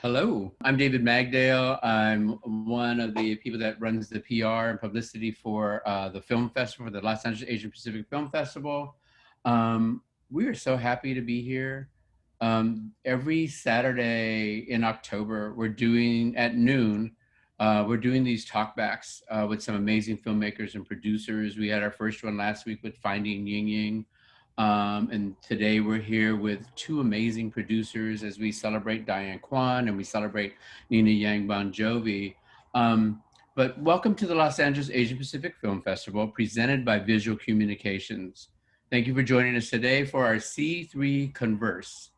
Hello, I'm David Magdale. I'm one of the people that runs the PR and publicity for the film festival, the Los Angeles Asian Pacific Film Festival. We are so happy to be here. Every Saturday in October, we're doing at noon, we're doing these talkbacks with some amazing filmmakers and producers. We had our first one last week with Finding Ying Ying. And today we're here with two amazing producers as we celebrate Diane Quon and we celebrate Nina Yang Bongiovi. But welcome to the Los Angeles Asian Pacific Film Festival, presented by Visual Communications. Thank you for joining us today for our C3 Converse,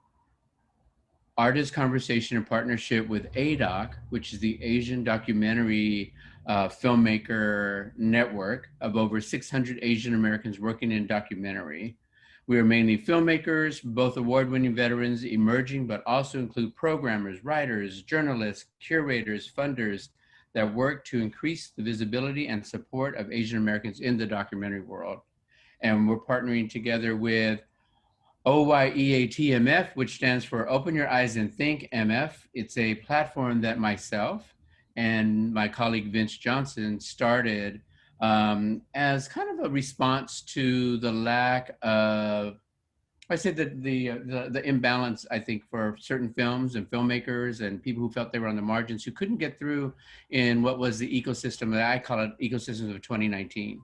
Artist Conversation in partnership with ADOC, which is the Asian Documentary Filmmaker Network of over 600 Asian Americans working in documentary. We are mainly filmmakers, both award-winning veterans, emerging, but also include programmers, writers, journalists, curators, funders that work to increase the visibility and support of Asian Americans in the documentary world. And we're partnering together with OYEATMF, which stands for Open Your Eyes and Think MF. It's a platform that myself and my colleague Vince Johnson started as kind of a response to the lack of, I say that the imbalance, I think, for certain films and filmmakers and people who felt they were on the margins who couldn't get through in what was the ecosystem that I call it ecosystems of 2019.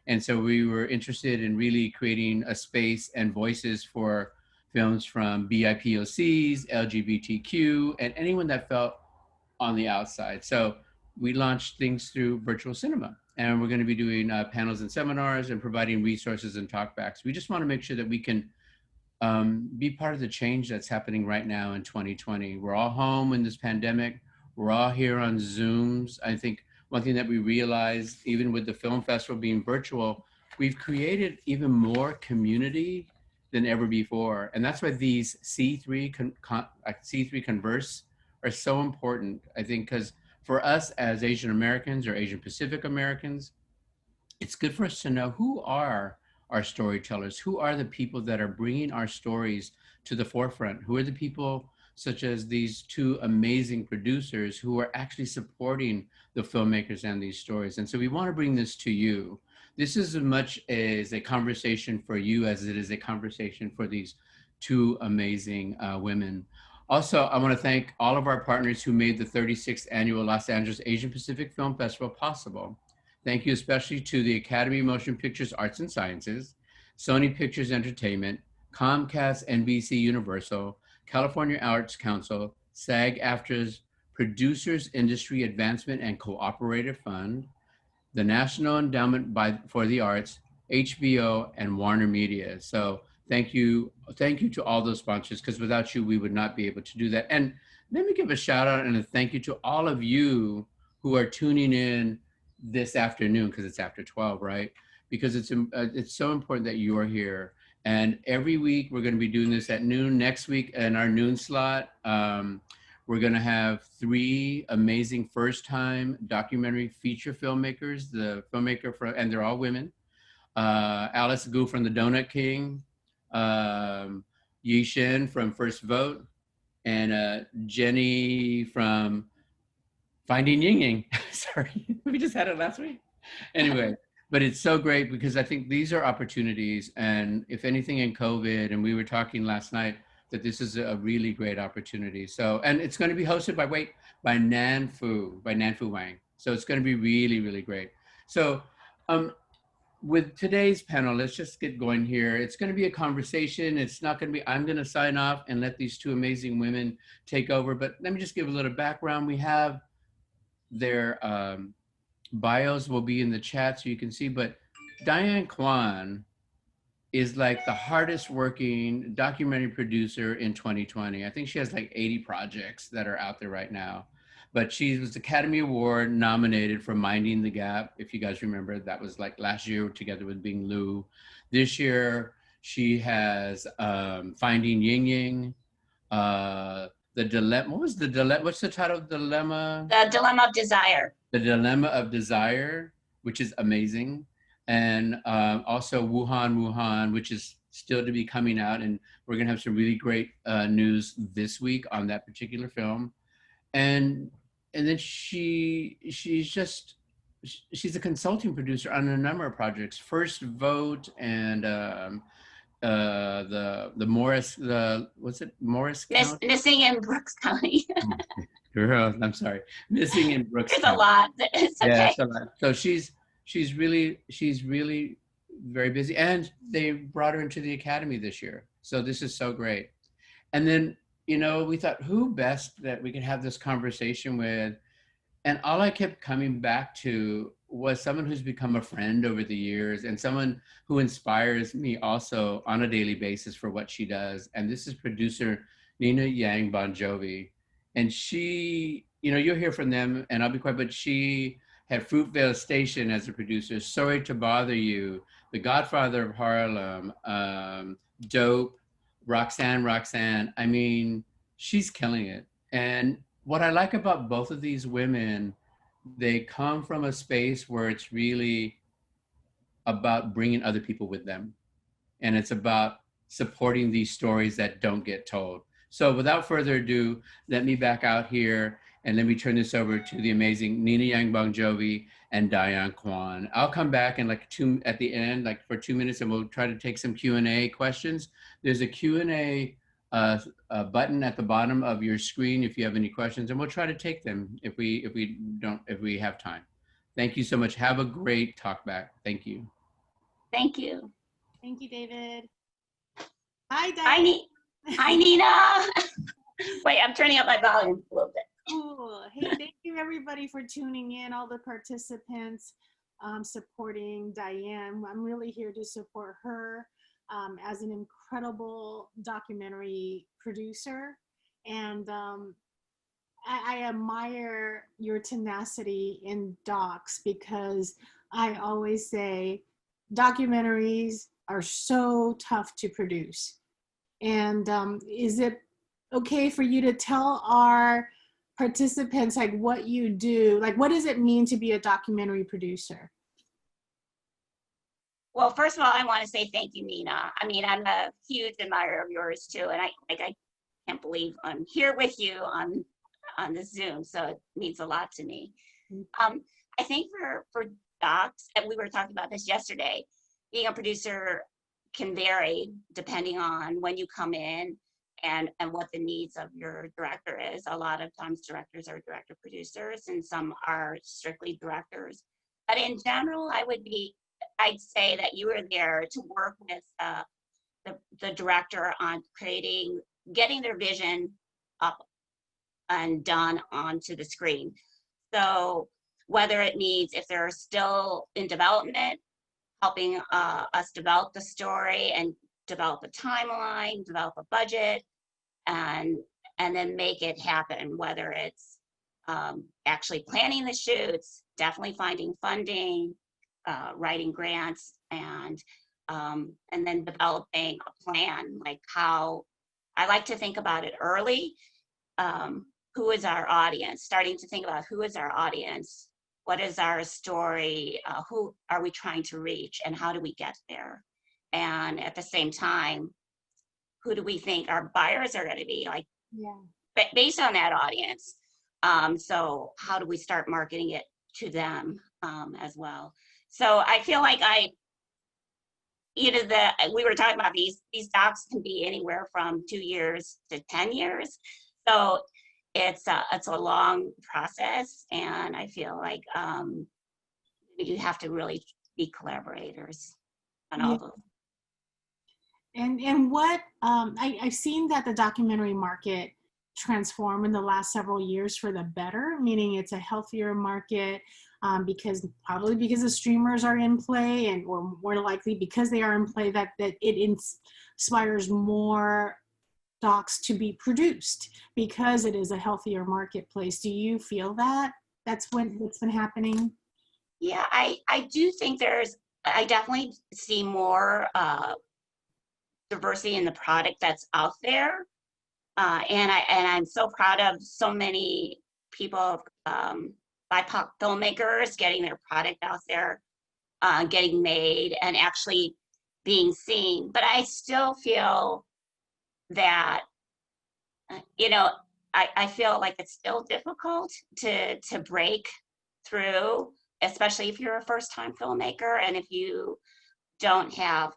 And so we were interested in really creating a space and voices for films from BIPOCs, LGBTQ, and anyone that felt on the outside. So we launched things through virtual cinema. And we're going to be doing panels and seminars and providing resources and talkbacks. We just want to make sure that we can be part of the change that's happening right now in 2020. We're all home in this pandemic. We're all here on Zooms. I think one thing that we realized, even with the film festival being virtual, we've created even more community than ever before. And that's why these C3 Converse are so important, I think, because for us as Asian Americans or Asian Pacific Americans, it's good for us to know who are our storytellers, who are the people that are bringing our stories to the forefront, who are the people such as these two amazing producers who are actually supporting the filmmakers and these stories. And so we want to bring this to you. This is as much as a conversation for you as it is a conversation for these two amazing women. Also, I want to thank all of our partners who made the 36th annual Los Angeles Asian Pacific Film Festival possible. Thank you especially to the Academy of Motion Pictures Arts and Sciences, Sony Pictures Entertainment, Comcast NBC Universal, California Arts Council, SAG-AFTRA's Producers Industry Advancement and Cooperative Fund, the National Endowment for the Arts, HBO, and Warner Media. So thank you to all those sponsors, because without you, we would not be able to do that. And let me give a shout out and a thank you to all of you who are tuning in this afternoon, because it's after 12, right? Because it's so important that you are here. And every week we're going to be doing this at noon. Next week in our noon slot, we're going to have three amazing first-time documentary feature filmmakers. The filmmaker and they're all women. Alice Gu from The Donut King, Yi Shen from First Vote, and Jenny from Finding Ying Ying. Sorry, we just had it last week. Anyway, but it's so great because I think these are opportunities, and if anything in COVID, and we were talking last night, that this is a really great opportunity. So, and it's going to be hosted by Nan Fu Wang. So it's going to be really, really great. So with today's panel, let's just get going here. It's going to be a conversation. It's not going to be, I'm going to sign off and let these two amazing women take over. But let me just give a little background. We have their bios will be in the chat so you can see, but Diane Quon is like the hardest working documentary producer in 2020. I think she has like 80 projects that are out there right now. But she was Academy Award nominated for Minding the Gap. If you guys remember, that was like last year together with Bing Liu. This year, she has Finding Ying Ying, The Dilemma. What was the dilemma? What's the title of the dilemma? The Dilemma of Desire. The Dilemma of Desire, which is amazing. And also Wuhan, which is still to be coming out. And we're going to have some really great news this week on that particular film. and then she's a consulting producer on a number of projects, First Vote, and the Morris, the what's it, Morris County? Missing in Brooks County. Girl, I'm sorry, Missing in Brooks There's a County. lot. It's Yeah, okay. it's a lot. So she's really very busy, and they brought her into the academy this year. So this is so great. And then, we thought, who best that we could have this conversation with? And all I kept coming back to was someone who's become a friend over the years, and someone who inspires me also on a daily basis for what she does. And this is producer Nina Yang Bongiovi. And she, you'll hear from them and I'll be quiet, but she had Fruitvale Station as a producer, Sorry to Bother You, The Godfather of Harlem, Dope, Roxanne. I mean, she's killing it. And what I like about both of these women, they come from a space where it's really about bringing other people with them. And it's about supporting these stories that don't get told. So without further ado, let me back out here and let me turn this over to the amazing Nina Yang Bongiovi and Diane Quon. I'll come back in at the end, like for 2 minutes, and we'll try to take some Q&A questions. There's a Q&A button at the bottom of your screen if you have any questions, and we'll try to take them if we have time. Thank you so much. Have a great talk back. Thank you. Thank you. Thank you, David. Hi, Diane. Hi, Nina. Wait, I'm turning up my volume a little bit. Cool. Hey, thank you everybody for tuning in, all the participants supporting Diane. I'm really here to support her as an incredible documentary producer. And I admire your tenacity in docs, because I always say documentaries are so tough to produce. And is it okay for you to tell our participants like what you do, like what does it mean to be a documentary producer? Well, first of all, I want to say thank you, Nina. I mean, I'm a huge admirer of yours too, and I can't believe I'm here with you on the Zoom, so it means a lot to me. I think for docs, and we were talking about this yesterday, being a producer can vary depending on when you come in and what the needs of your director is. A lot of times directors are director producers and some are strictly directors. But in general, I'd say that you were there to work with the director on getting their vision up and done onto the screen. So whether it needs, if they're still in development, helping us develop the story and develop a timeline, develop a budget, and then make it happen, whether it's actually planning the shoots, definitely finding funding, writing grants, and then developing a plan, like how I like to think about it early. Who is our audience? Starting to think about who is our audience, what is our story, who are we trying to reach, and how do we get there? And at the same time, who do we think our buyers are going to be, like, based on that audience? So how do we start marketing it to them as well? So I feel like we were talking about these docs can be anywhere from 2 years to 10 years. So it's a long process, and I feel like you have to really be collaborators on all those. And what I've seen that the documentary market transform in the last several years for the better, meaning it's a healthier market because the streamers are in play, or more likely because they are in play, that it inspires more docs to be produced because it is a healthier marketplace. Do you feel that that's what's been happening? Yeah, I do think I definitely see more diversity in the product that's out there. And I'm so proud of so many people, BIPOC filmmakers, getting their product out there, getting made and actually being seen. But I still feel that, I feel like it's still difficult to break through, especially if you're a first-time filmmaker and if you don't have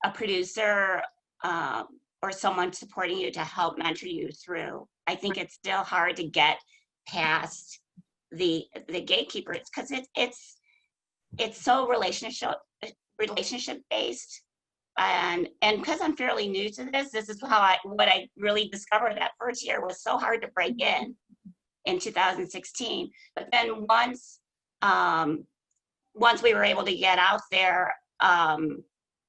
a producer or someone supporting you to help mentor you through. I think it's still hard to get past the gatekeepers because it's so relationship based. And because I'm fairly new to this is what I really discovered that first year was so hard to break in 2016. But then once we were able to get out there,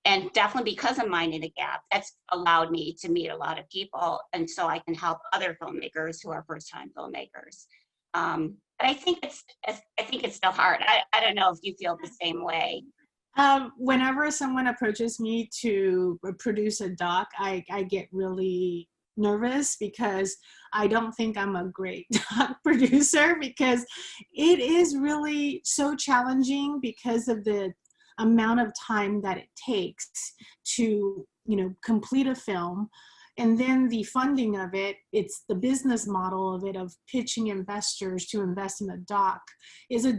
and definitely because of Minding the Gap, that's allowed me to meet a lot of people, and so I can help other filmmakers who are first-time filmmakers. But I think it's still hard. I don't know if you feel the same way. Whenever someone approaches me to produce a doc, I get really nervous because I don't think I'm a great doc producer, because it is really so challenging because of the amount of time that it takes to, complete a film. And then the funding of it, it's the business model of it, of pitching investors to invest in a doc, is a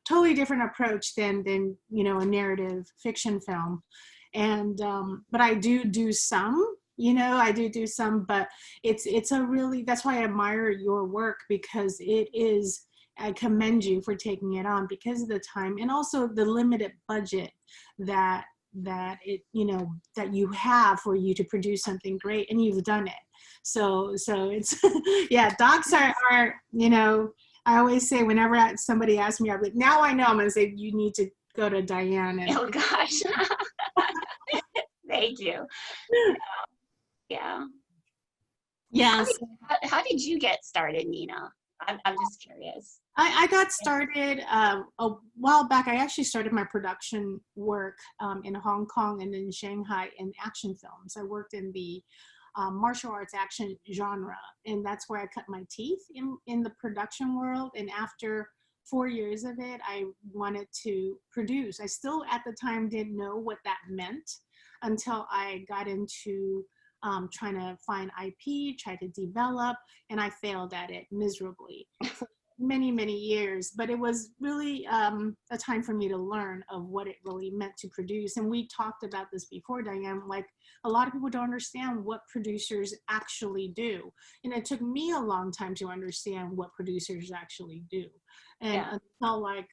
totally different approach than a narrative fiction film. And but I do some, I do some, but it's a really, that's why I admire your work, because it is, I commend you for taking it on because of the time and also the limited budget that that you have for you to produce something great, and you've done it. So it's yeah, docs are I always say whenever somebody asks me, I'm like, now I know, I'm gonna say you need to go to Diane. And oh gosh. Thank you. Yeah. Yes. How did you get started, Nina? I'm just curious. I got started a while back. I actually started my production work in Hong Kong and in Shanghai in action films. I worked in the martial arts action genre, and that's where I cut my teeth in the production world. And after 4 years of it, I wanted to produce. I still at the time didn't know what that meant until I got into trying to find IP, try to develop, and I failed at it miserably for many years. But it was really a time for me to learn of what it really meant to produce. And we talked about this before, Diane, like a lot of people don't understand what producers actually do. And it took me a long time to understand what producers actually do. And until like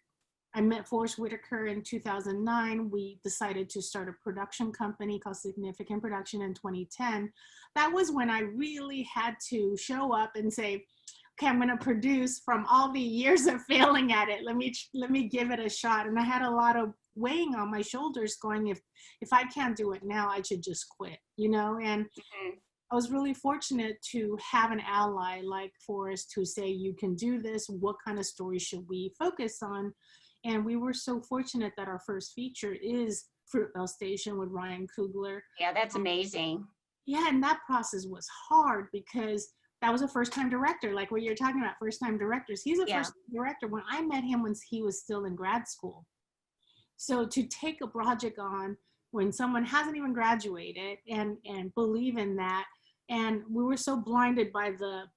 I met Forrest Whitaker in 2009. We decided to start a production company called Significant Production in 2010. That was when I really had to show up and say, okay, I'm going to produce from all the years of failing at it. Let me give it a shot. And I had a lot of weighing on my shoulders going, if I can't do it now, I should just quit, And I was really fortunate to have an ally like Forrest who say, you can do this. What kind of story should we focus on? And we were so fortunate that our first feature is Fruitvale Station with Ryan Coogler. Yeah, that's amazing. Yeah, and that process was hard because that was a first-time director, like what you're talking about, first-time directors. He's a first-time director. When I met him when he was still in grad school. So to take a project on when someone hasn't even graduated and believe in that, and we were so blinded by the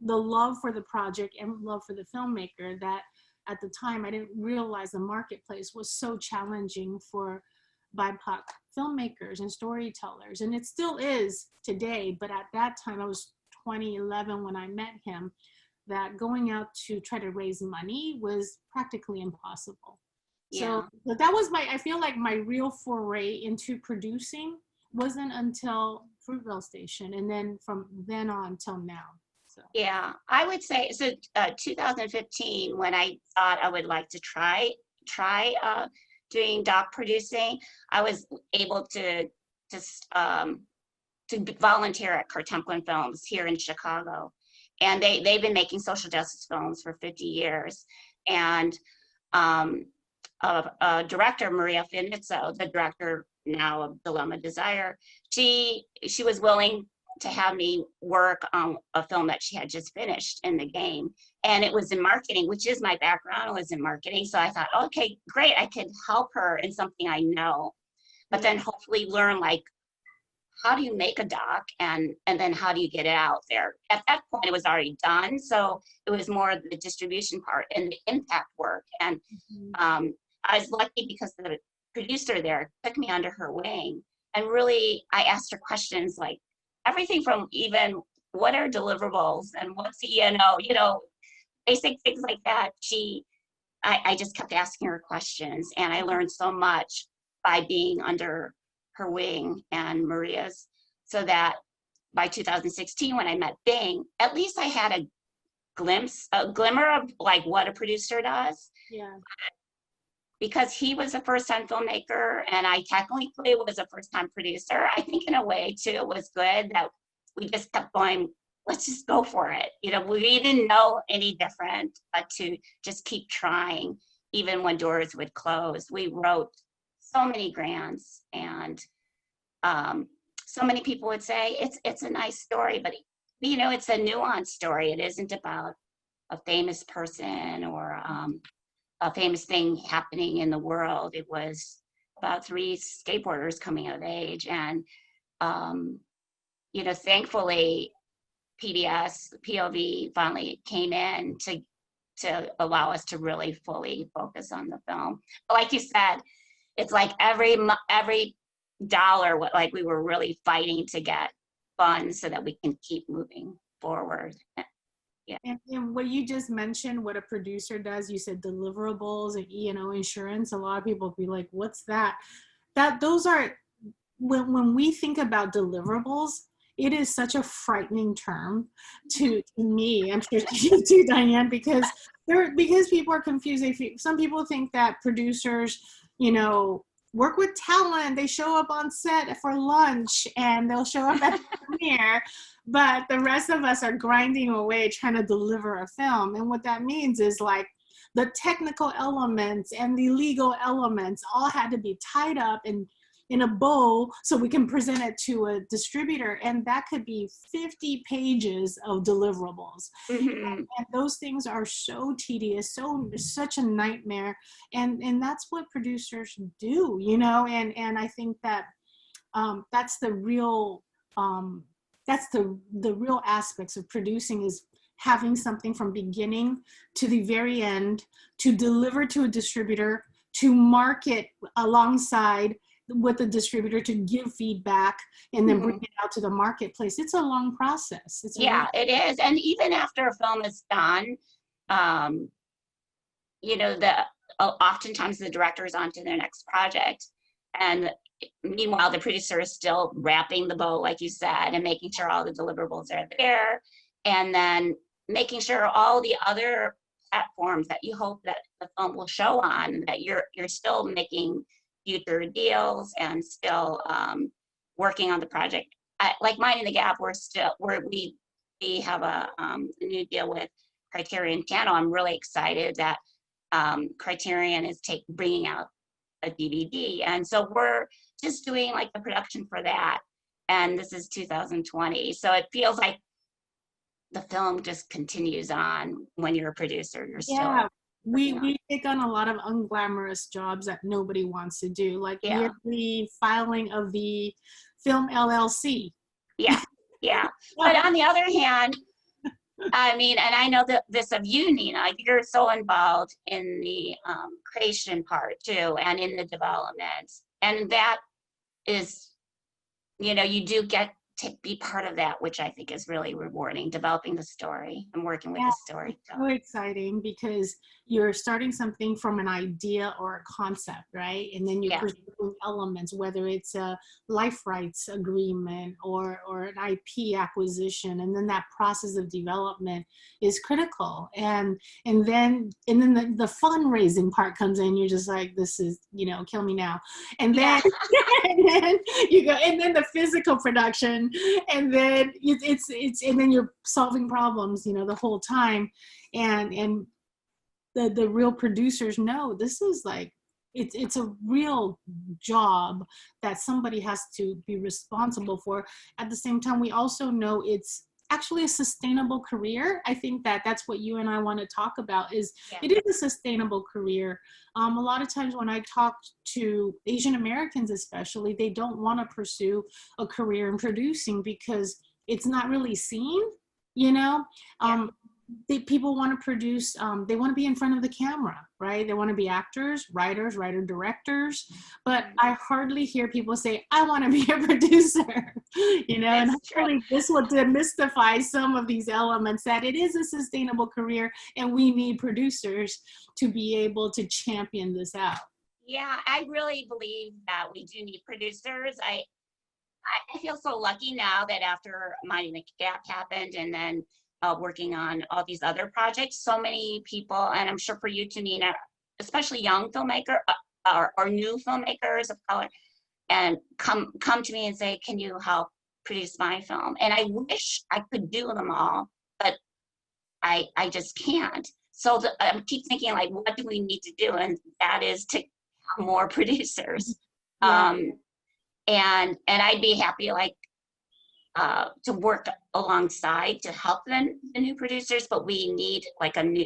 love for the project and love for the filmmaker that at the time I didn't realize the marketplace was so challenging for BIPOC filmmakers and storytellers, and it still is today. But at that time, I was 2011 when I met him, that going out to try to raise money was practically impossible. So that was I feel like my real foray into producing wasn't until Fruitvale Station, and then from then on till now. So. Yeah, I would say, so 2015, when I thought I would like to try doing doc producing, I was able to volunteer at Cartemplin Films here in Chicago. And they've been making social justice films for 50 years. And director, Maria Finizzo, the director now of Dilemma Desire, she was willing to have me work on a film that she had just finished in the game. And it was in marketing, which is my background, was in marketing. So I thought, okay, great, I could help her in something I know, but then hopefully learn like how do you make a doc, and then how do you get it out there? At that point, it was already done, so it was more the distribution part and the impact work. And I was lucky because the producer there took me under her wing, and really I asked her questions like everything from even what are deliverables and what's the E&O, you know, basic things like that. I just kept asking her questions, and I learned so much by being under her wing and Maria's, so that by 2016, when I met Bing, at least I had a glimmer of like what a producer does. Yeah. Because he was a first-time filmmaker and I technically was a first-time producer, I think in a way too, it was good that we just kept going, let's just go for it. You know, we didn't know any different, but to just keep trying, even when doors would close. We wrote so many grants, and so many people would say, it's a nice story, but you know, it's a nuanced story. It isn't about a famous person or a famous thing happening in the world. It was about 3 skateboarders coming of age. And, you know, thankfully, POV finally came in to allow us to really fully focus on the film. But like you said, it's like every dollar, like we were really fighting to get funds so that we can keep moving forward. Yeah. And what you just mentioned, what a producer does, you said deliverables and E&O insurance. A lot of people be like, what's that? Those are, when we think about deliverables, it is such a frightening term to me. I'm sure to you too, Diane, because people are confused. Some people think that producers, you know, work with talent. They show up on set for lunch and they'll show up at the premiere, but the rest of us are grinding away trying to deliver a film. And what that means is like the technical elements and the legal elements all had to be tied up in a bow so we can present it to a distributor. And that could be 50 pages of deliverables. And those things are so tedious, such a nightmare. And that's what producers do, you know? And I think that that's the real, that's the real aspects of producing, is having something from beginning to the very end, to deliver to a distributor, to market alongside with the distributor, to give feedback, and then bring it out to the marketplace. It's a long process. It is. And even after a film is done, you know, oftentimes the director is on to their next project. And meanwhile, the producer is still wrapping the bow, like you said, and making sure all the deliverables are there. And then making sure all the other platforms that you hope that the film will show on, that you're still making future deals and still working on the project. Like Mind in the Gap, we have a new deal with Criterion Channel. I'm really excited that Criterion is bringing out a DVD, and so we're just doing like the production for that. And this is 2020, so it feels like the film just continues on. When you're a producer, you're still. We take on a lot of unglamorous jobs that nobody wants to do, like the filing of the film LLC. But on the other hand, I mean, and I know that this of you, Nina, you're so involved in the creation part too, and in the development. And that is, you know, you do get to be part of that, which I think is really rewarding, developing the story and working with the story. It's so exciting because you're starting something from an idea or a concept, right? And then you're presenting elements, whether it's a life rights agreement or an IP acquisition, and then that process of development is critical. And then the fundraising part comes in. You're just like, this is, you know, kill me now. And then and then you go, and then the physical production, and then it's and then you're solving problems, you know, the whole time. And the real producers know this is like, it's a real job that somebody has to be responsible for. At the same time, we also know it's actually a sustainable career. I think that that's what you and I want to talk about is Yeah. it is a sustainable career. A lot of times when I talk to Asian Americans, especially, they don't want to pursue a career in producing because it's not really seen, you know? Yeah. People want to produce, they want to be in front of the camera, right? They want to be actors, writers, writer-directors, but I hardly hear people say, I want to be a producer, you know, and That's true. hopefully this will demystify some of these elements that it is a sustainable career and we need producers to be able to champion this out. Yeah, I really believe that we do need producers. I feel so lucky now that after Minding the Gap happened and then working on all these other projects, so many people, and I'm sure for you too, Nina, especially young filmmaker or new filmmakers of color, and come to me and say, can you help produce my film? And I wish I could do them all, but I just can't. So I keep thinking, like, what do we need to do? And that is to have more producers. Yeah. And I'd be happy, like, to work alongside to help the new producers, but we need like a new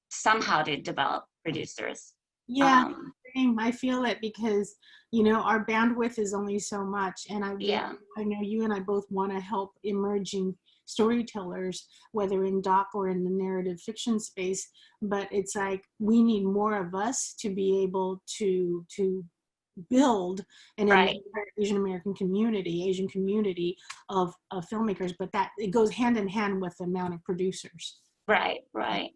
somehow to develop producers. Yeah, same. I feel it because, you know, our bandwidth is only so much. And I know you and I both want to help emerging storytellers, whether in doc or in the narrative fiction space. But it's like we need more of us to be able to build an Asian American community, Asian community of filmmakers. But that it goes hand in hand with the amount of producers. Right, right.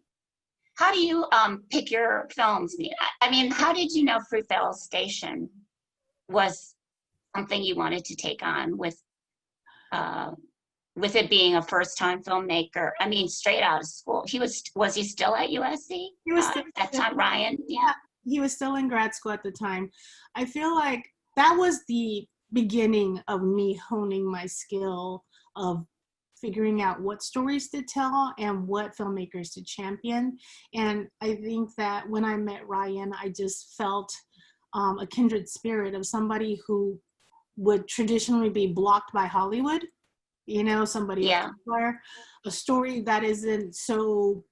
How do you pick your films, Nina? I mean, how did you know Fruitvale Station was something you wanted to take on with it being a first-time filmmaker? I mean, straight out of school. Was he still at USC? He was still at that time, Ryan? Yeah. He was still in grad school at the time. I feel like that was the beginning of me honing my skill of figuring out what stories to tell and what filmmakers to champion. And I think that when I met Ryan, I just felt a kindred spirit of somebody who would traditionally be blocked by Hollywood, you know, somebody of color, a story that isn't so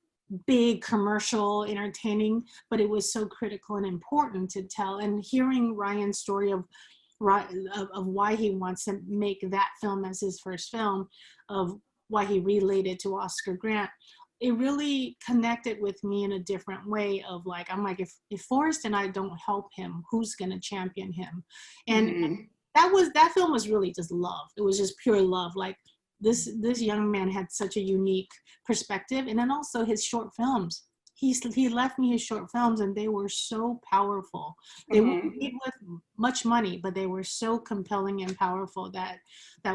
big, commercial, entertaining, but it was so critical and important to tell. And hearing Ryan's story of why he wants to make that film as his first film, of why he related to Oscar Grant, it really connected with me in a different way of like, I'm like, if Forrest and I don't help him, who's gonna champion him? And that film was really just love. It was just pure love. Like this young man had such a unique perspective. And then also his short films. He left me his short films and they were so powerful. They weren't made with much money, but they were so compelling and powerful that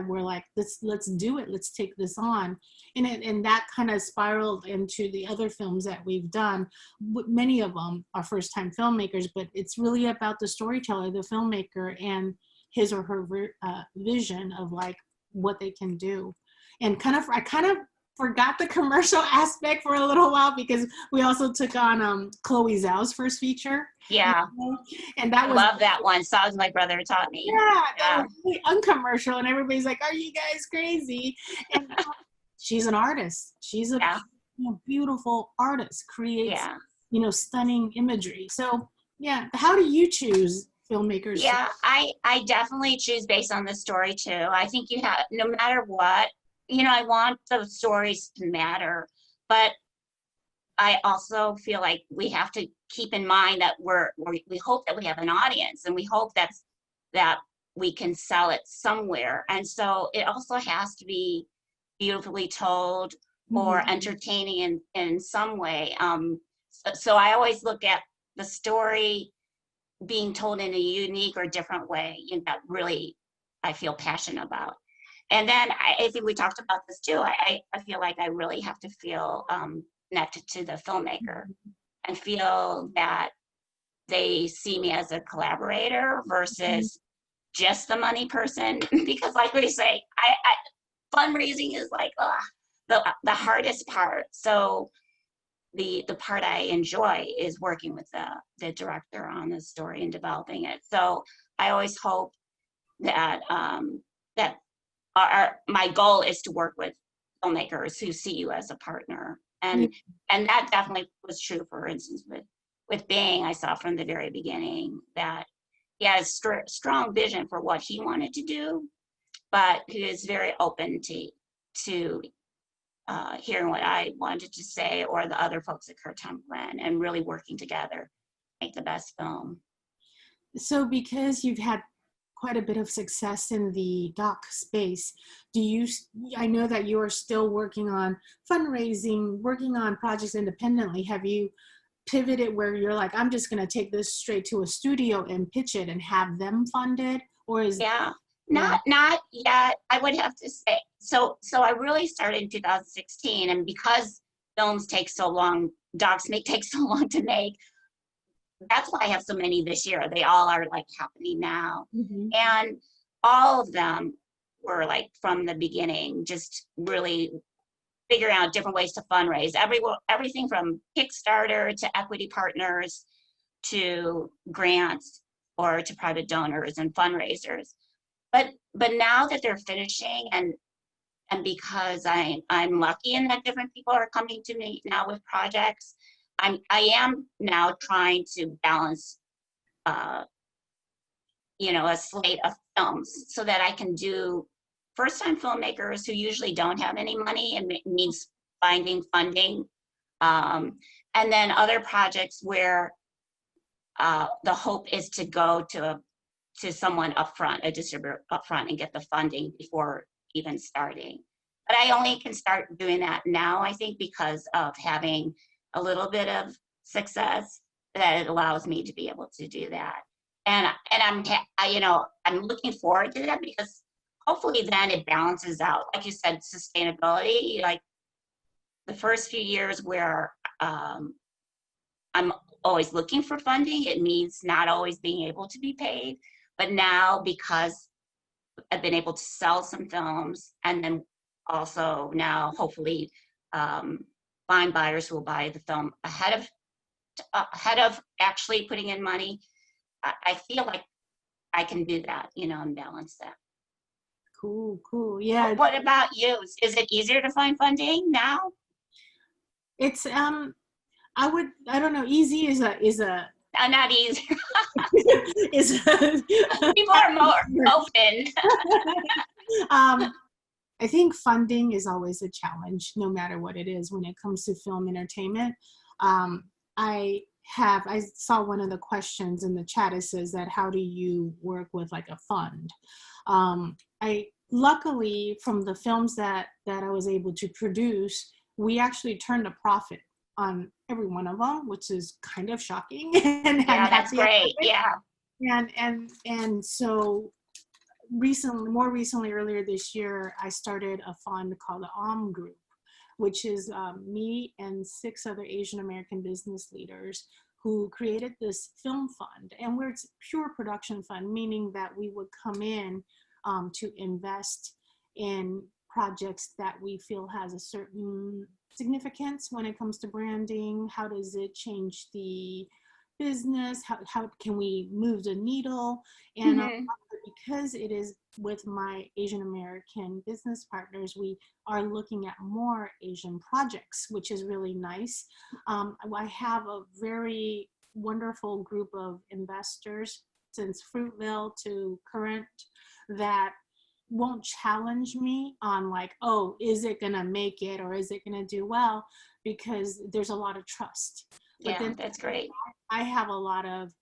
we're like, let's do it. Let's take this on. And that kind of spiraled into the other films that we've done. Many of them are first-time filmmakers, but it's really about the storyteller, the filmmaker, and his or her vision of like what they can do. And I kind of forgot the commercial aspect for a little while because we also took on Chloe Zhao's first feature. Yeah. You know? And that I love that one. Songs my brother taught me. Yeah, that was really uncommercial, and everybody's like, "Are you guys crazy?" And she's an artist. She's a beautiful artist. Creates stunning imagery. So how do you choose filmmakers? Yeah, I definitely choose based on the story too. I think you have, no matter what, I want the stories to matter, but I also feel like we have to keep in mind that we hope that we have an audience, and we hope that we can sell it somewhere. And so it also has to be beautifully told or entertaining in some way. So I always look at the story being told in a unique or different way that really I feel passionate about. And then I think we talked about this too. I feel like I really have to feel connected to the filmmaker and feel that they see me as a collaborator versus just the money person. Because like we say, fundraising is like the hardest part. So the part I enjoy is working with the director on the story and developing it. So I always hope that that my goal is to work with filmmakers who see you as a partner. And that definitely was true, for instance, with Bing. I saw from the very beginning that he has strong vision for what he wanted to do, but he is very open to hearing what I wanted to say, or the other folks at Glen, and really working together to make the best film. So because you've had quite a bit of success in the doc space, I know that you are still working on fundraising, working on projects independently. Have you pivoted where you're like, I'm just going to take this straight to a studio and pitch it and have them fund it? Or is not yet, I would have to say. So I really started in 2016, and because films take so long, docs take so long to make, that's why I have so many this year. They all are like happening now. And all of them were like from the beginning, just really figuring out different ways to fundraise. Everything from Kickstarter to equity partners to grants or to private donors and fundraisers. But now that they're finishing, and because I'm lucky in that different people are coming to me now with projects, I am now trying to balance, a slate of films so that I can do first-time filmmakers who usually don't have any money and means finding funding, and then other projects where the hope is to go to someone upfront, a distributor upfront, and get the funding before even starting. But I only can start doing that now, I think, because of having a little bit of success, that it allows me to be able to do that. And I'm looking forward to that, because hopefully then it balances out. Like you said, sustainability, like the first few years where I'm always looking for funding, it means not always being able to be paid. But now, because I've been able to sell some films, and then also now hopefully find buyers who will buy the film ahead of actually putting in money, I feel like I can do that, and balance that. Cool. Yeah. What about you? Is it easier to find funding now? It's I don't know. Easy is a Not easy. is People are more open. I think funding is always a challenge, no matter what it is, when it comes to film entertainment. I saw one of the questions in the chat. It says that, how do you work with like a fund? I luckily, from the films that I was able to produce, we actually turned a profit on every one of them, which is kind of shocking. Yeah, that's great. Yeah. And so more recently, earlier this year, I started a fund called the Group, which is me and 6 other Asian American business leaders who created this film fund. And where it's pure production fund, meaning that we would come in to invest in projects that we feel has a certain significance when it comes to branding. How does it change the business? How can we move the needle? And because it is with my Asian American business partners, we are looking at more Asian projects, which is really nice. I have a very wonderful group of investors, since Fruitvale to current, that won't challenge me on like, oh, is it gonna make it or is it gonna do well? Because there's a lot of trust. But yeah, that's great. I have a lot of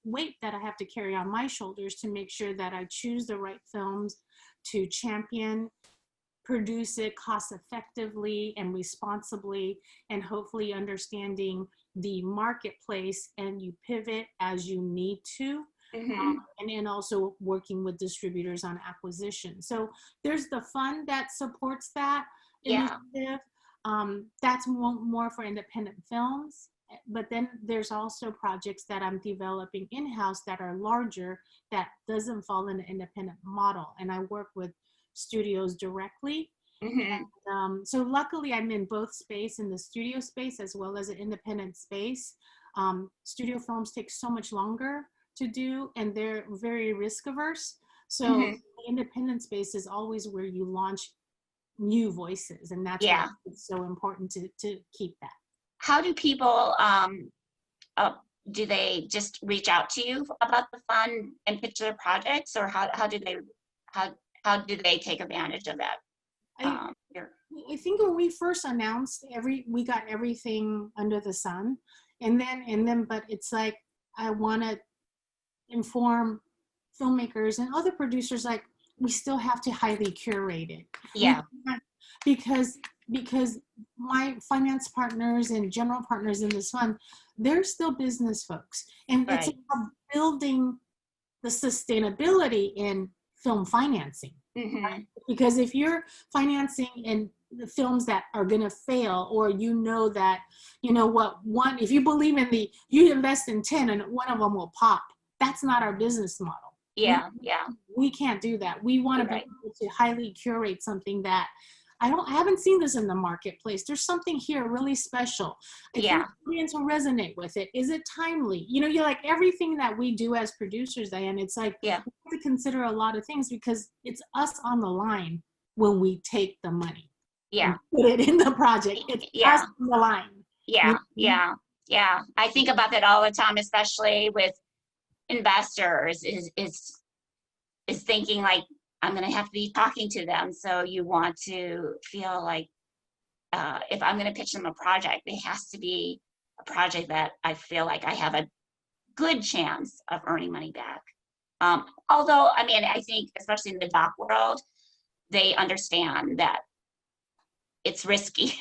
weight that I have to carry on my shoulders to make sure that I choose the right films to champion, produce it cost effectively and responsibly, and hopefully understanding the marketplace, and you pivot as you need to. And then also working with distributors on acquisition. So there's the fund that supports that initiative. That's more for independent films. But then there's also projects that I'm developing in-house that are larger, that doesn't fall in the independent model. And I work with studios directly. And, so luckily I'm in both space, in the studio space as well as an independent space. Studio films take so much longer to do, and they're very risk averse. So Mhm. the independent space is always where you launch new voices, and that's Yeah. why it's so important to keep that. How do people, uh, do they just reach out to you about the fund and pitch their projects, or how do they, how do they take advantage of that? I, Your- I think when we first announced we got everything under the sun, and then, but it's like, I want to inform filmmakers and other producers, like, we still have to highly curate it. Yeah. Because my finance partners and general partners in this fund, they're still business folks, and it's Right. about building the sustainability in film financing. Mm-hmm. Because if you're financing in the films that are going to fail, or that, one, if you believe in you invest in 10 and one of them will pop, that's not our business model. Yeah. Yeah. We can't do that. We want to be Right. able to highly curate something that I haven't seen this in the marketplace. There's something here really special. I think Yeah. the audience will resonate with it. Is it timely? You're like, everything that we do as producers, Diane, it's like, Yeah. we have to consider a lot of things, because it's us on the line when we take the money Yeah. and put it in the project. It's Yeah. us on the line. Yeah. Yeah. Yeah. I think about that all the time, especially with investors, is thinking like, I'm going to have to be talking to them. So you want to feel like, if I'm going to pitch them a project, it has to be a project that I feel like I have a good chance of earning money back. Although, I mean, I think especially in the doc world, they understand that it's risky.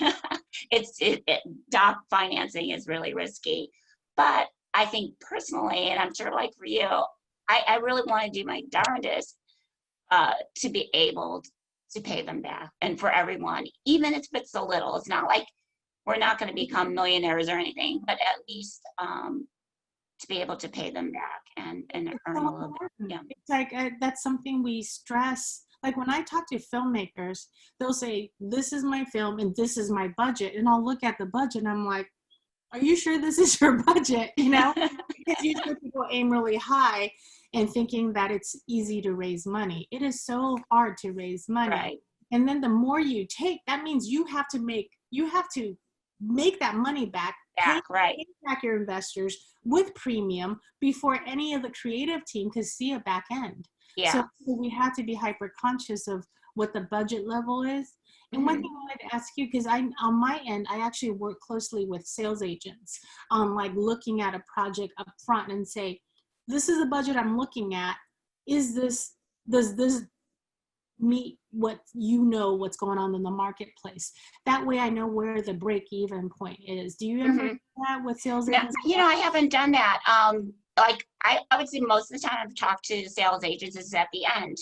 Doc financing is really risky. But I think personally, and I'm sure like for you, I really want to do my darndest to be able to pay them back, and for everyone, even if it's a little. It's not like we're not going to become millionaires or anything, but at least to be able to pay them back and earn a little bit. Yeah. It's like, that's something we stress. Like, when I talk to filmmakers, they'll say, this is my film and this is my budget. And I'll look at the budget and I'm like, are you sure this is your budget? Because usually people aim really high and thinking that it's easy to raise money. It is so hard to raise money. Right. And then the more you take, that means you have to make that money back, Right. pay back your investors with premium before any of the creative team can see a back end. Yeah. So we have to be hyper conscious of what the budget level is. And one thing I wanted to ask you, because on my end, I actually work closely with sales agents, like looking at a project up front and say, this is the budget I'm looking at. Does this meet what's going on in the marketplace? That way I know where the break-even point is. Do you ever do that with sales No, agents? I haven't done that. Like I would say most of the time I've talked to sales agents is at the end,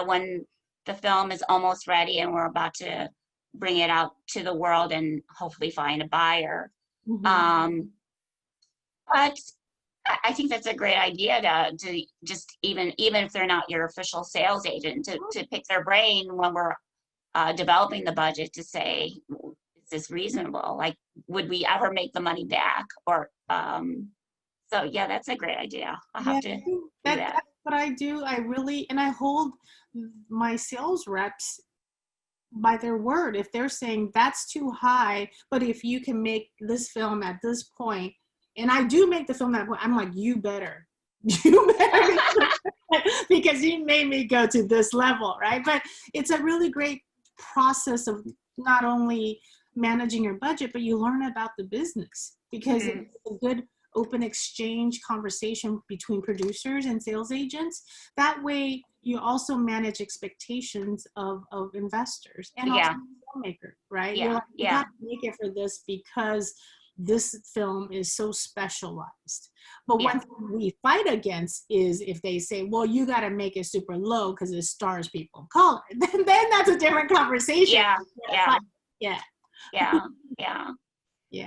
when the film is almost ready and we're about to bring it out to the world and hopefully find a buyer. But I think that's a great idea to just, even if they're not your official sales agent, to pick their brain when we're developing the budget, to say, is this reasonable? Like, would we ever make the money back? Or so yeah, that's a great idea. I'll have to do that. That's what I do. And I hold my sales reps by their word. If they're saying that's too high, but if you can make this film at this point, and I do make the film at that point, I'm like, you better because you made me go to this level, right? But it's a really great process of not only managing your budget, but you learn about the business, because it's a good open exchange conversation between producers and sales agents. That way you also manage expectations of investors and also filmmakers, right? You're like, you got to make it for this because this film is so specialized. But one thing we fight against is if they say, well, you got to make it super low because it stars people of color. Then that's a different conversation. Yeah.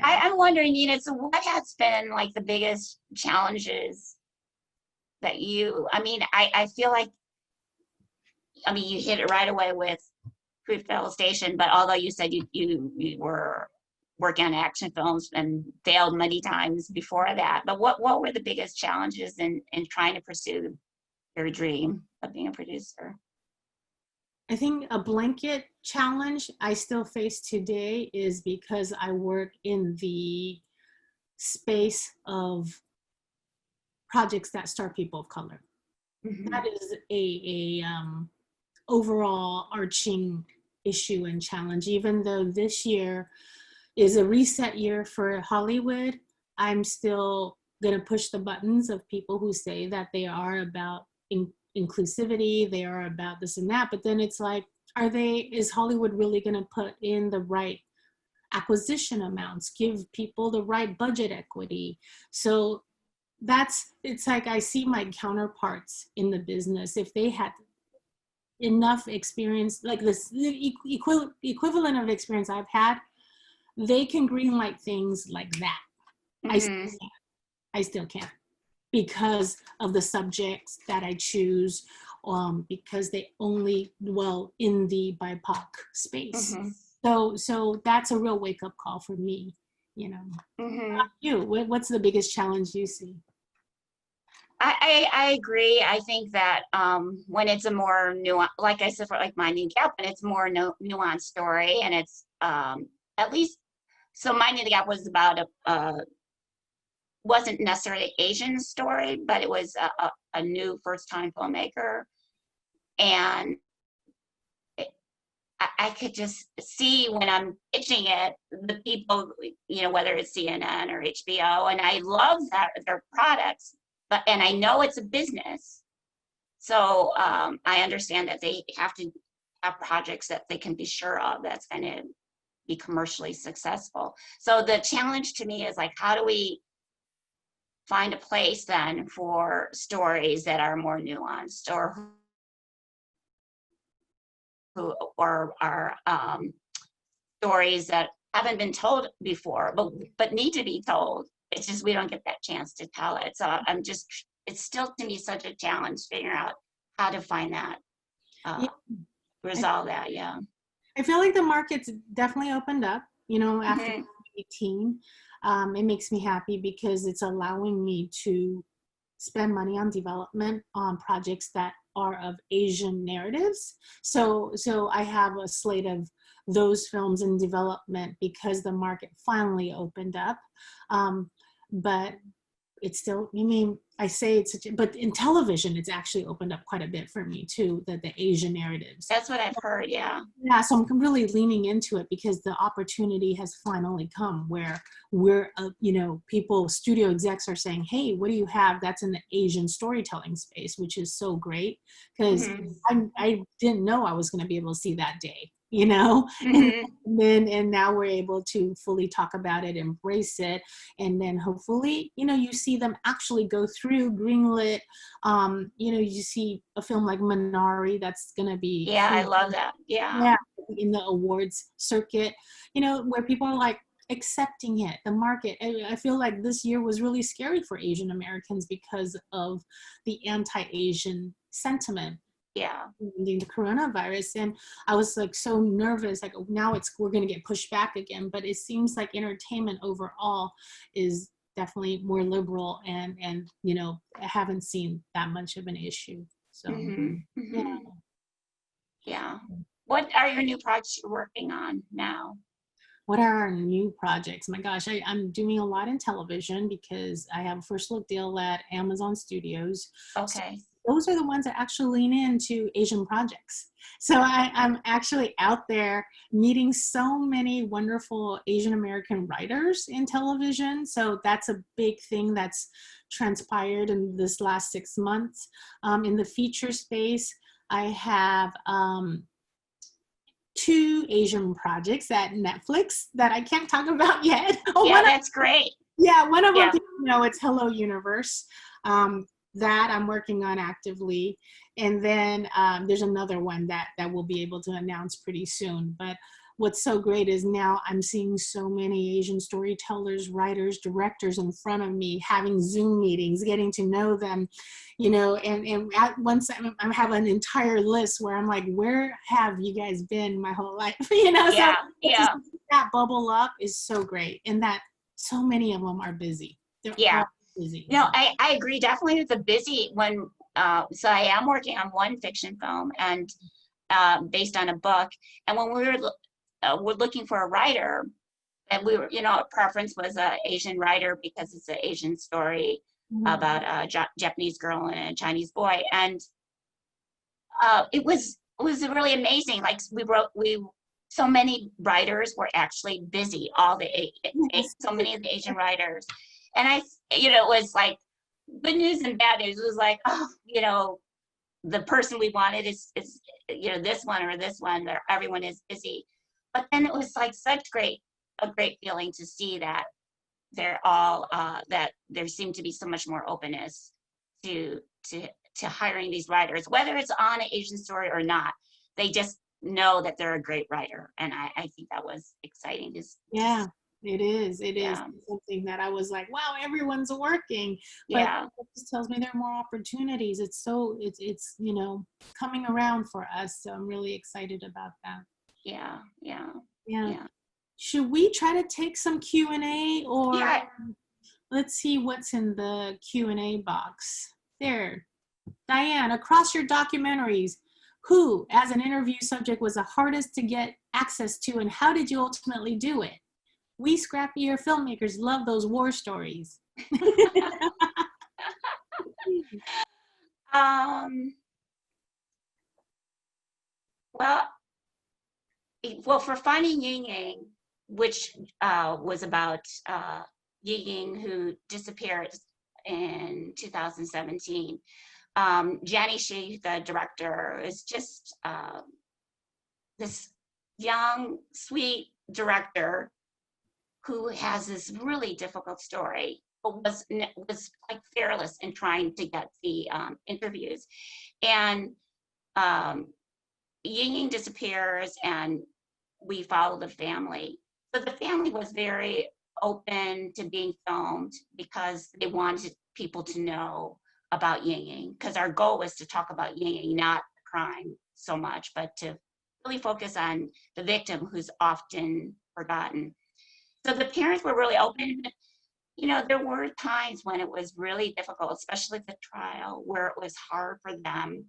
I'm wondering, so what has been like the biggest challenges that I feel like, you hit it right away with Fruitvale Station, but although you said you were working on action films and failed many times before that, but what were the biggest challenges in trying to pursue your dream of being a producer? I think a blanket challenge I still face today is because I work in the space of projects that star people of color. That is a overall arching issue and challenge. Even though this year is a reset year for Hollywood, I'm still going to push the buttons of people who say that they are about inclusivity, they are about this and that, but then it's like, is Hollywood really going to put in the right acquisition amounts, give people the right budget equity? So it's like I see my counterparts in the business, if they had enough experience, like this equivalent of experience I've had, they can greenlight things like that. I still can't because of the subjects that I choose, because they only dwell in the BIPOC space. So that's a real wake-up call for me, you know. How about you? What's the biggest challenge you see? I agree. I think that when it's a more nuanced, like I said, for like Minding the Gap, when it's more nuanced story, and it's at least, so Minding the Gap was about wasn't necessarily Asian story, but it was a new first-time filmmaker, and I could just see when I'm pitching it, the people, you know, whether it's CNN or HBO, and I love their products, and I know it's a business. So I understand that they have to have projects that they can be sure of that's going to be commercially successful. So the challenge to me is like, how do we find a place then for stories that are more nuanced, or are stories that haven't been told before, but need to be told. It's just we don't get that chance to tell it. So it's still to me such a challenge figuring out how to find that, resolve that. Yeah. I feel like the market's definitely opened up, you know, after 2018. It makes me happy because it's allowing me to spend money on development on projects that are of Asian narratives. So I have a slate of those films in development because the market finally opened up. But it's still, I say it's but in television, it's actually opened up quite a bit for me too, the Asian narratives. That's what I've heard, yeah. Yeah, so I'm really leaning into it because the opportunity has finally come where we're, studio execs are saying, hey, what do you have that's in the Asian storytelling space, which is so great because I didn't know I was going to be able to see that day, you know? And now we're able to fully talk about it, embrace it, and then hopefully, you see them actually go through greenlit. You see a film like Minari that's gonna be I love that. Yeah, in the awards circuit, where people are like accepting it, the market. I feel like this year was really scary for Asian Americans because of the anti-Asian sentiment. Yeah, The coronavirus, and I was like so nervous, like now we're going to get pushed back again, but it seems like entertainment overall is definitely more liberal, and I haven't seen that much of an issue. So yeah. What are your new projects you're working on now? What are our new projects? My gosh, I'm doing a lot in television because I have a first look deal at Amazon Studios. Okay. So those are the ones that actually lean into Asian projects. So I'm actually out there meeting so many wonderful Asian American writers in television. So that's a big thing that's transpired in this last 6 months. In the feature space, I have 2 Asian projects at Netflix that I can't talk about yet. That's great. Yeah, one of them, it's Hello Universe. That I'm working on actively. And then there's another one that we'll be able to announce pretty soon. But what's so great is now I'm seeing so many Asian storytellers, writers, directors in front of me, having Zoom meetings, getting to know them, and at once I have an entire list where I'm like, where have you guys been my whole life? So that bubble up is so great. And that so many of them are busy. They're all busy. No, I agree. Definitely the busy when so I am working on one fiction film and based on a book. And when we're looking for a writer, and we were, our preference was a Asian writer because it's an Asian story about a Japanese girl and a Chinese boy. And it was really amazing. Like so many writers were actually busy, so many of the Asian writers. And it was like good news and bad news. It was like, the person we wanted is this one or this one, or everyone is busy. But then it was like a great feeling to see that they're all that there seemed to be so much more openness to hiring these writers, whether it's on an Asian story or not. They just know that they're a great writer, and I think that was exciting. Yeah, it is. It is Yeah. something that I was like, wow, everyone's working. But Yeah. it just tells me there are more opportunities. It's coming around for us. So I'm really excited about that. Yeah. Yeah. Should we try to take some Q&A, or Yeah. let's see what's in the Q&A box there? Diane, across your documentaries, who as an interview subject was the hardest to get access to, and how did you ultimately do it? We scrappier filmmakers love those war stories. Well, for Finding Ying Yang, which was about Ying Yang who disappeared in 2017, Jenny Shi, the director, is just this young, sweet director who has this really difficult story, but was like fearless in trying to get the interviews. And Ying Yang disappears, and we follow the family. So the family was very open to being filmed because they wanted people to know about Ying Yang, because our goal was to talk about Ying Yang, not crime so much, but to really focus on the victim who's often forgotten. So the parents were really open. There were times when it was really difficult, especially the trial, where it was hard for them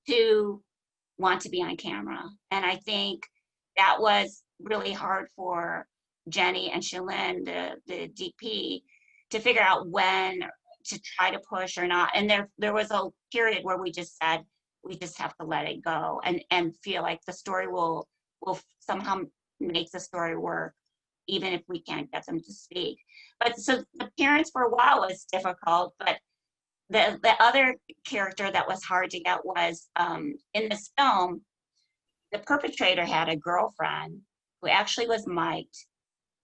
to want to be on camera. And I think that was really hard for Jenny and Shalyn, the DP, to figure out when to try to push or not. And there was a period where we just said, we just have to let it go and feel like the story will somehow make the story work, even if we can't get them to speak. But so the parents for a while was difficult, but the other character that was hard to get was in this film, the perpetrator had a girlfriend who actually was mic'd,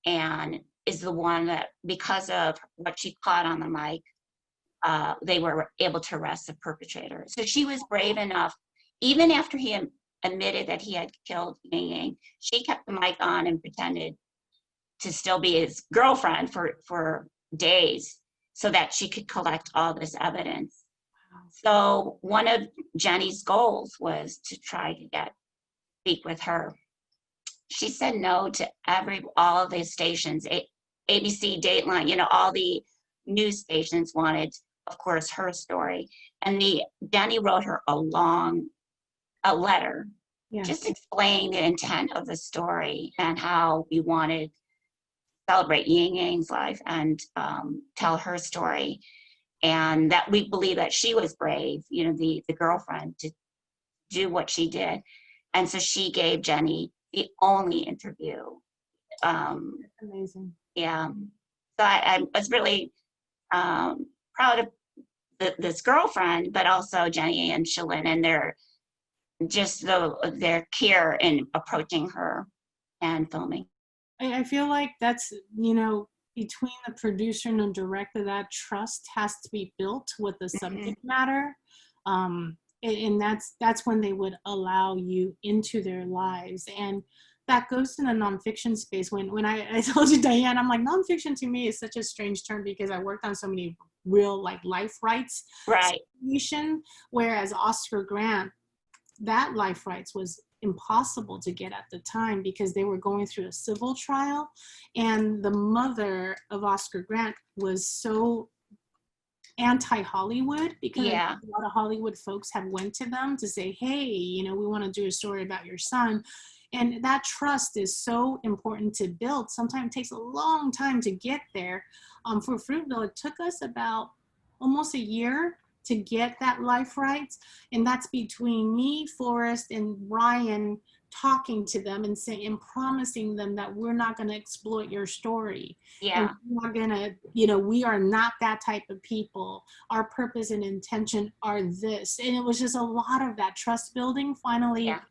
and is the one that, because of what she caught on the mic, they were able to arrest the perpetrator. So she was brave enough, even after he admitted that he had killed Ying Yang, she kept the mic on and pretended to still be his girlfriend for days so that she could collect all this evidence. So one of Jenny's goals was to try to speak with her. She said no to all of the stations, ABC, Dateline, all the news stations wanted, of course, her story. And Jenny wrote her a letter, just explaining the intent of the story and how we wanted to celebrate Ying Yang's life and tell her story. And that we believe that she was brave, the girlfriend, to do what she did. And so she gave Jenny the only interview. Amazing. Yeah. So I was really proud of this girlfriend, but also Jenny and Shalyn and their care in approaching her and filming. I feel like that's, between the producer and the director, that trust has to be built with the subject matter. And that's when they would allow you into their lives. And that goes to the nonfiction space. When I told you, Diane, I'm like, nonfiction to me is such a strange term because I worked on so many real life rights. Right. Situation, whereas Oscar Grant, that life rights was impossible to get at the time because they were going through a civil trial. And the mother of Oscar Grant was so anti-Hollywood, because I think Yeah. a lot of Hollywood folks have went to them to say, hey, you know, we want to do a story about your son. And that trust is so important to build. Sometimes it takes a long time to get there. For Fruitvale, it took us about almost a year to get that life rights. And that's between me, Forrest, and Ryan talking to them and saying and promising them that we're not going to exploit your story. And Yeah. we're not going to, you know, we are not that type of people. Our purpose and intention are this. And it was just a lot of that trust building. Finally, Yeah.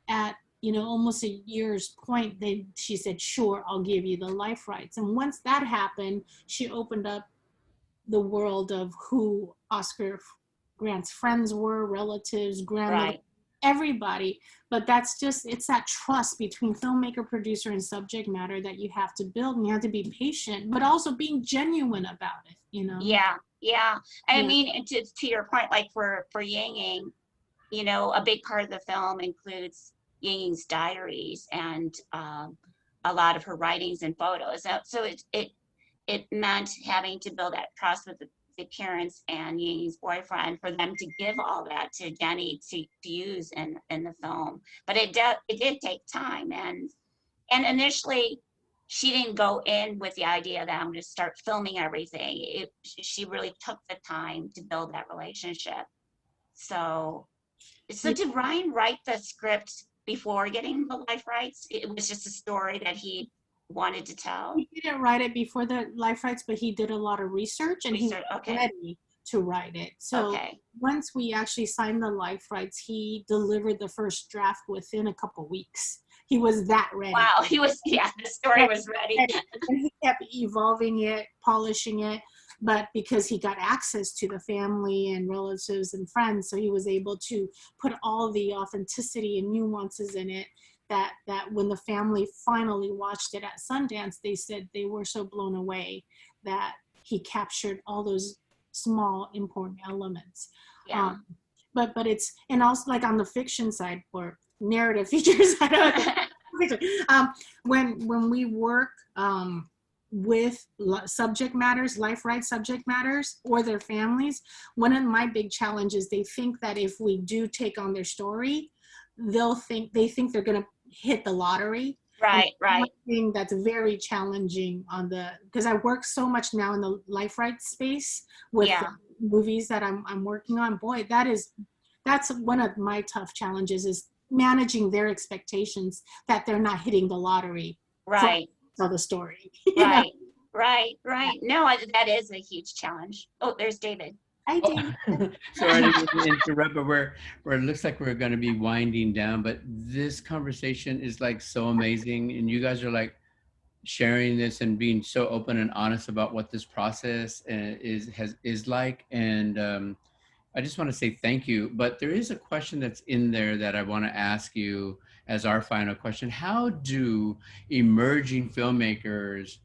at, you know, almost a year's point, she said, sure, I'll give you the life rights. And once that happened, she opened up the world of who Oscar Grant's friends were, relatives, grandmother, Right. everybody. But that's just, it's that trust between filmmaker, producer, and subject matter that you have to build, and you have to be patient, but also being genuine about it, you know? Yeah. Yeah. I Yeah. mean, and to your point, like for Yang Yang, you know, a big part of the film includes Yang Yang's diaries and a lot of her writings and photos. So it meant having to build that trust with the parents and Yang Yang's boyfriend for them to give all that to Jenny to use in the film. But it did take time, and initially she didn't go in with the idea that I'm going to start filming everything. She really took the time to build that relationship. So did Ryan write the script before getting the life rights? It was just a story that he wanted to tell. He didn't write it before the life rights, but he did a lot of research and he was Okay. ready to write it. So Okay. once we actually signed the life rights, he delivered the first draft within a couple weeks. He was that ready. Wow, the story was ready. And he kept evolving it, polishing it, but because he got access to the family and relatives and friends, so he was able to put all the authenticity and nuances in it that when the family finally watched it at Sundance, they said they were so blown away that he captured all those small important elements. Yeah. But it's, and also like on the fiction side or narrative features side, when we work with subject matters, life rights subject matters, or their families, one of my big challenges, they think that if we do take on their story, they think they're going to hit the lottery. Right. One thing that's very challenging because I work so much now in the life rights space with the movies that I'm working on. Boy, that's one of my tough challenges, is managing their expectations that they're not hitting the lottery. Right. Tell the story. Right. Right. No, that is a huge challenge. Oh, there's David. Hi, David. Sorry to interrupt, but it looks like we're going to be winding down. But this conversation is like so amazing, and you guys are like sharing this and being so open and honest about what this process is like. And I just want to say thank you. But there is a question that's in there that I want to ask you as our final question. How do emerging filmmakers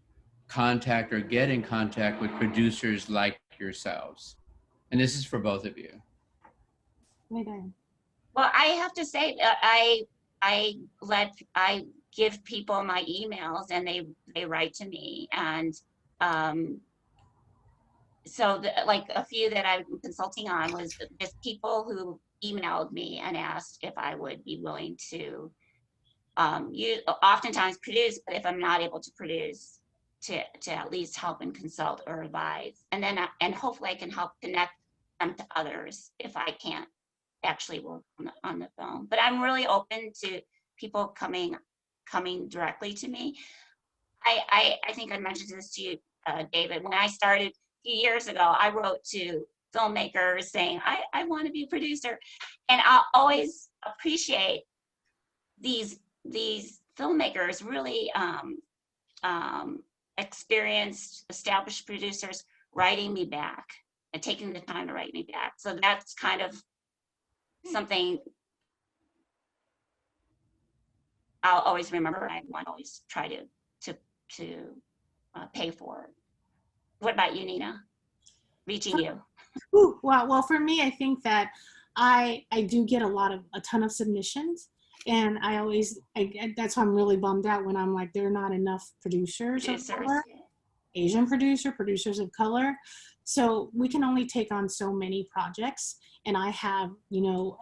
contact or get in contact with producers like yourselves? And this is for both of you. Well, I have to say that I give people my emails and they write to me, and so like a few that I've been consulting on was just people who emailed me and asked if I would be willing to oftentimes produce, but if I'm not able to produce, to at least help and consult or advise, and then and hopefully I can help connect them to others if I can't actually work on the film. But I'm really open to people coming directly to me. I think I mentioned this to you, David. When I started a few years ago, I wrote to filmmakers saying I want to be a producer, and I'll always appreciate these filmmakers, really experienced, established producers writing me back and taking the time to write me back. So that's kind of something I'll always remember. I want to always try to pay for. What about you, Nina? Reaching you. Ooh, well, for me, I think that I do get a ton of submissions, and that's why I'm really bummed out when I'm like, there are not enough producers. Asian producer, producers of color. So we can only take on so many projects. And I have, you know,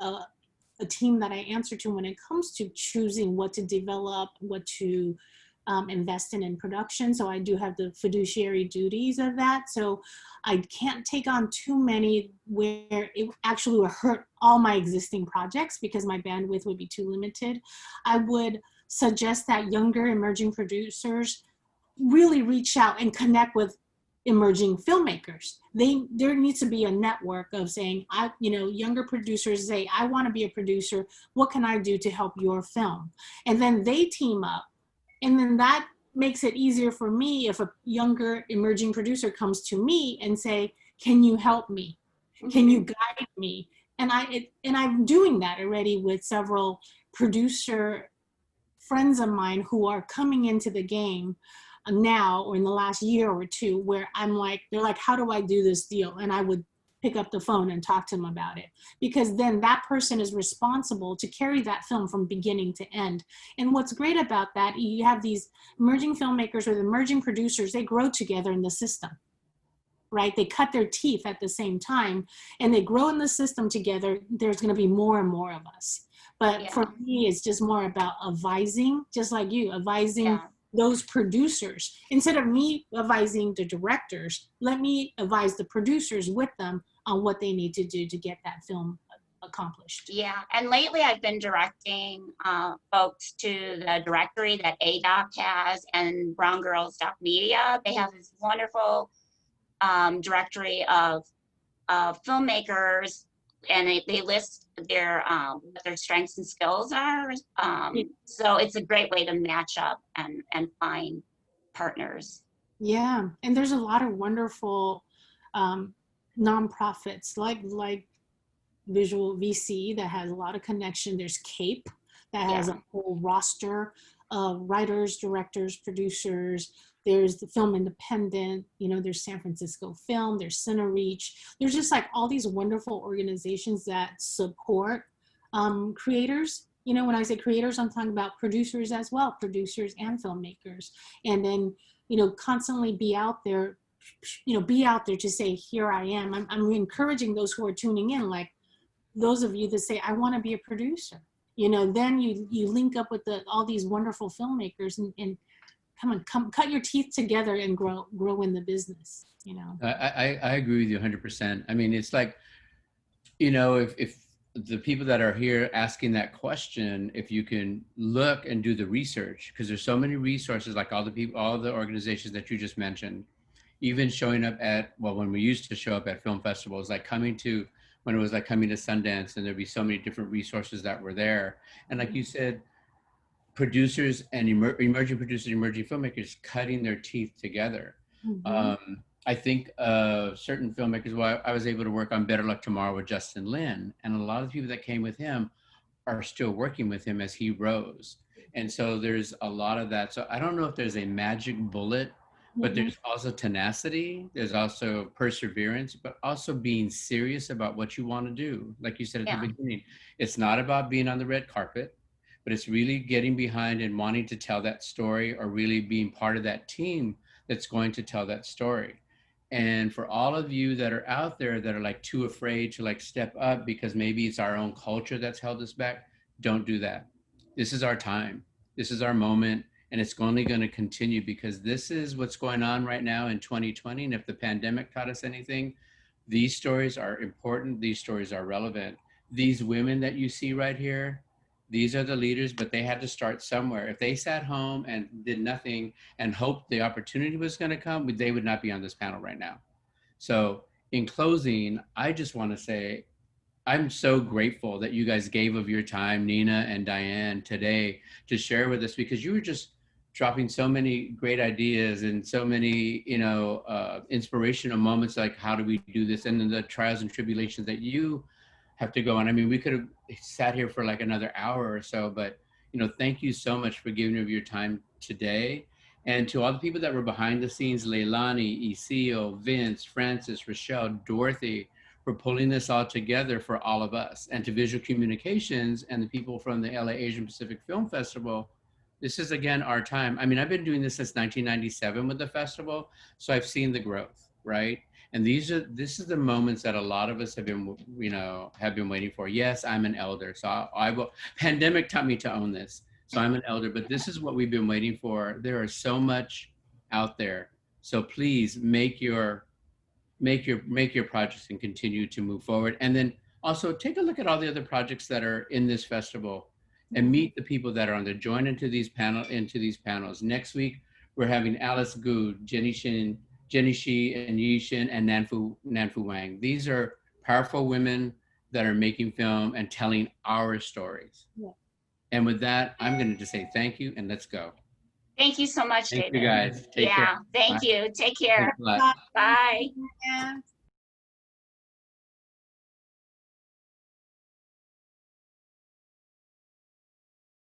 a team that I answer to when it comes to choosing what to develop, what to invest in production. So I do have the fiduciary duties of that. So I can't take on too many where it actually will hurt all my existing projects because my bandwidth would be too limited. I would suggest that younger emerging producers really reach out and connect with emerging filmmakers. There needs to be a network of saying, younger producers say, I want to be a producer. What can I do to help your film? And then they team up. And then that makes it easier for me if a younger emerging producer comes to me and say, can you help me? Can you guide me? And I'm doing that already with several producer friends of mine who are coming into the game now or in the last year or two, where they're like, how do I do this deal? And I would pick up the phone and talk to them about it, because then that person is responsible to carry that film from beginning to end. And what's great about that, you have these emerging filmmakers with emerging producers, they grow together in the system, right? They cut their teeth at the same time and they grow in the system together. There's going to be more and more of us. But for me, it's just more about advising, just like you, advising those producers. Instead of me advising the directors, let me advise the producers with them on what they need to do to get that film accomplished. Yeah, and lately I've been directing folks to the directory that ADOC has and Brown Girls Doc Media. They have this wonderful directory of filmmakers, and they list what their strengths and skills are. So it's a great way to match up and find partners. Yeah, and there's a lot of wonderful nonprofits like Visual VC that has a lot of connection. There's CAPE that has a whole roster of writers, directors, producers. There's the Film Independent, there's San Francisco Film, there's CineReach. There's just like all these wonderful organizations that support creators. When I say creators, I'm talking about producers as well, producers and filmmakers. And then, constantly be out there to say, here I am. I'm encouraging those who are tuning in, like those of you that say, I want to be a producer, then you link up with all these wonderful filmmakers and come cut your teeth together and grow in the business. I agree with you 100%. I mean, it's like, if the people that are here asking that question, if you can look and do the research, because there's so many resources, like all the organizations that you just mentioned, even showing up when we used to show up at film festivals, when it was like coming to Sundance, and there'd be so many different resources that were there. And like you said, producers and emerging producers, emerging filmmakers cutting their teeth together. Mm-hmm. I think certain filmmakers, I was able to work on Better Luck Tomorrow with Justin Lin, and a lot of the people that came with him are still working with him as he rose. And so there's a lot of that. So I don't know if there's a magic bullet, but there's also tenacity, there's also perseverance, but also being serious about what you want to do. Like you said at the beginning, it's not about being on the red carpet, but it's really getting behind and wanting to tell that story, or really being part of that team that's going to tell that story. And for all of you that are out there that are like too afraid to like step up because maybe it's our own culture that's held us back, don't do that. This is our time. This is our moment. And it's only going to continue, because this is what's going on right now in 2020. And if the pandemic taught us anything, these stories are important. These stories are relevant. These women that you see right here, these are the leaders, but they had to start somewhere. If they sat home and did nothing and hoped the opportunity was going to come, they would not be on this panel right now. So in closing, I just want to say, I'm so grateful that you guys gave of your time, Nina and Diane, today to share with us, because you were just dropping so many great ideas and so many, inspirational moments, like how do we do this, and then the trials and tribulations that you have to go on. I mean, we could have sat here for like another hour or so, but thank you so much for giving of your time today. And to all the people that were behind the scenes, Leilani, Isio, Vince, Francis, Rochelle, Dorothy, for pulling this all together for all of us, and to Visual Communications and the people from the LA Asian Pacific Film Festival, This is again our time. I mean, I've been doing this since 1997 with the festival, so I've seen the growth, right? And this is the moments that a lot of us have been, have been waiting for. Yes, I'm an elder, so I will. Pandemic taught me to own this, so I'm an elder. But this is what we've been waiting for. There is so much out there, so please make your projects and continue to move forward. And then also take a look at all the other projects that are in this festival and meet the people that are on there. Join into these panels. Next week, we're having Alice Gu, Jenny Shi, and Yi Shin, and Nanfu Wang. These are powerful women that are making film and telling our stories. Yeah. And with that, I'm going to just say thank you and let's go. Thank you so much, Thank David. you guys. Take care. Thank Bye. you. Take care. Thanks a lot. Bye. Yeah.